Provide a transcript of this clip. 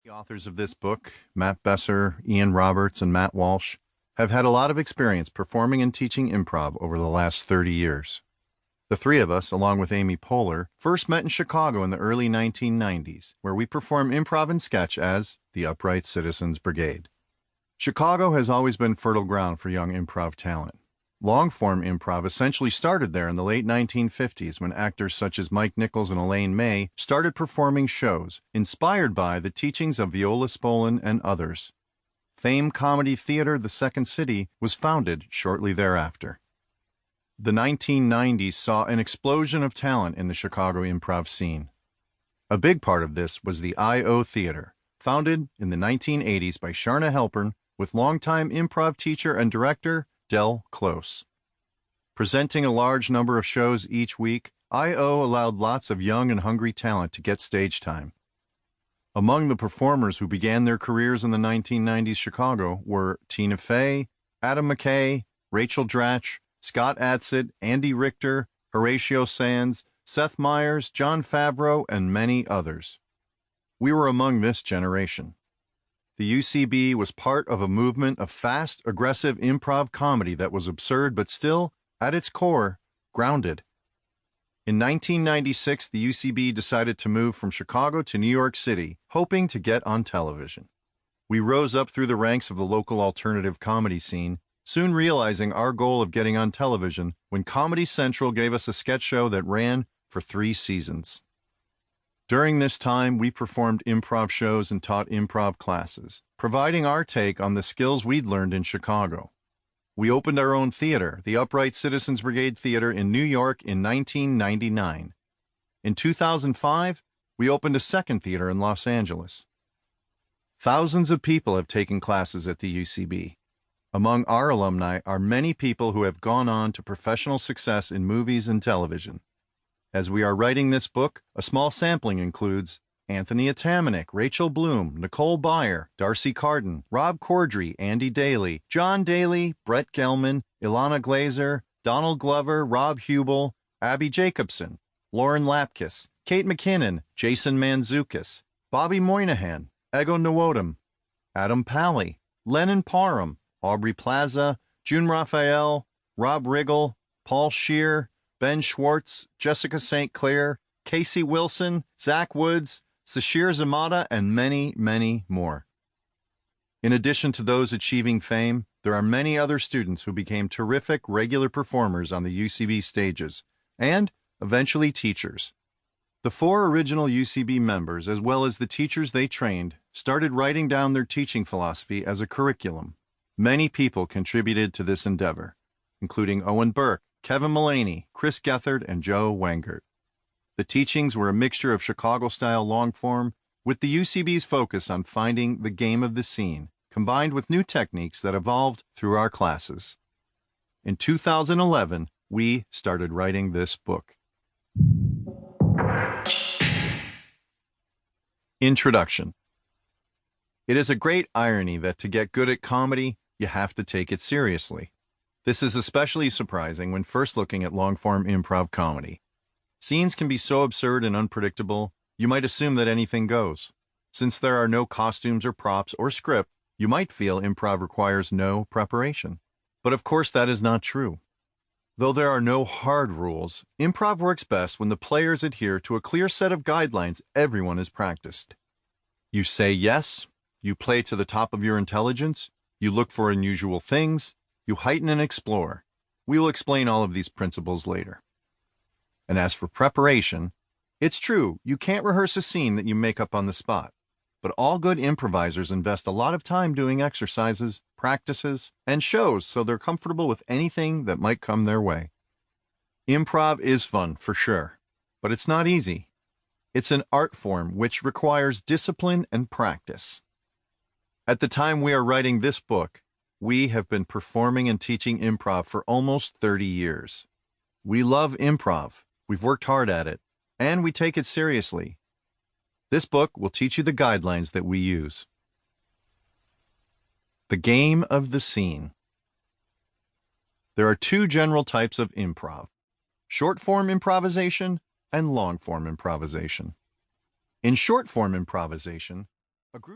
The authors of this book, Matt Besser, Ian Roberts, and Matt Walsh, have had a lot of experience performing and teaching improv over the last 30 years. The three of us, along with Amy Poehler, first met in Chicago in the early 1990s, where we performed improv and sketch as the Upright Citizens Brigade. Chicago has always been fertile ground for young improv talent. Long-form improv essentially started there in the late 1950s when actors such as Mike Nichols and Elaine May started performing shows inspired by the teachings of Viola Spolin and others. Famed comedy theater The Second City was founded shortly thereafter. The 1990s saw an explosion of talent in the Chicago improv scene. A big part of this was the I.O. Theater, founded in the 1980s by Sharna Halpern with longtime improv teacher and director Del Close. Presenting a large number of shows each week, I.O. allowed lots of young and hungry talent to get stage time. Among the performers who began their careers in the 1990s Chicago were Tina Fey, Adam McKay, Rachel Dratch, Scott Adsit, Andy Richter, Horatio Sands, Seth Meyers, Jon Favreau, and many others. We were among this generation. The UCB was part of a movement of fast, aggressive improv comedy that was absurd but still, at its core, grounded. In 1996, the UCB decided to move from Chicago to New York City, hoping to get on television. We rose up through the ranks of the local alternative comedy scene, soon realizing our goal of getting on television when Comedy Central gave us a sketch show that ran for 3 seasons. During this time, we performed improv shows and taught improv classes, providing our take on the skills we'd learned in Chicago. We opened our own theater, the Upright Citizens Brigade Theater in New York in 1999. In 2005, we opened a second theater in Los Angeles. Thousands of people have taken classes at the UCB. Among our alumni are many people who have gone on to professional success in movies and television. As we are writing this book, a small sampling includes Anthony Atamanuik, Rachel Bloom, Nicole Byer, Darcy Carden, Rob Corddry, Andy Daly, John Daly, Brett Gelman, Ilana Glazer, Donald Glover, Rob Hubel, Abby Jacobson, Lauren Lapkus, Kate McKinnon, Jason Mantzoukas, Bobby Moynihan, Ego Nwodim, Adam Pally, Lennon Parham, Aubrey Plaza, June Raphael, Rob Riggle, Paul Scheer, Ben Schwartz, Jessica St. Clair, Casey Wilson, Zach Woods, Sashir Zamata, and many, many more. In addition to those achieving fame, there are many other students who became terrific regular performers on the UCB stages, and eventually teachers. The 4 original UCB members, as well as the teachers they trained, started writing down their teaching philosophy as a curriculum. Many people contributed to this endeavor, including Owen Burke, Kevin Mullaney, Chris Gethard, and Joe Wengert. The teachings were a mixture of Chicago-style long-form with the UCB's focus on finding the game of the scene, combined with new techniques that evolved through our classes. In 2011, we started writing this book. Introduction. It is a great irony that to get good at comedy, you have to take it seriously. This is especially surprising when first looking at long-form improv comedy. Scenes can be so absurd and unpredictable, you might assume that anything goes. Since there are no costumes or props or script, you might feel improv requires no preparation. But of course that is not true. Though there are no hard rules, improv works best when the players adhere to a clear set of guidelines everyone has practiced. You say yes, you play to the top of your intelligence, you look for unusual things, you heighten and explore. We will explain all of these principles later. And as for preparation, it's true, you can't rehearse a scene that you make up on the spot. But all good improvisers invest a lot of time doing exercises, practices, and shows so they're comfortable with anything that might come their way. Improv is fun, for sure, but it's not easy. It's an art form which requires discipline and practice. At the time we are writing this book, we have been performing and teaching improv for almost 30 years. We love improv, we've worked hard at it, and we take it seriously. This book will teach you the guidelines that we use. The game of the scene. There are 2 general types of improv: short-form improvisation and long-form improvisation. In short-form improvisation, a group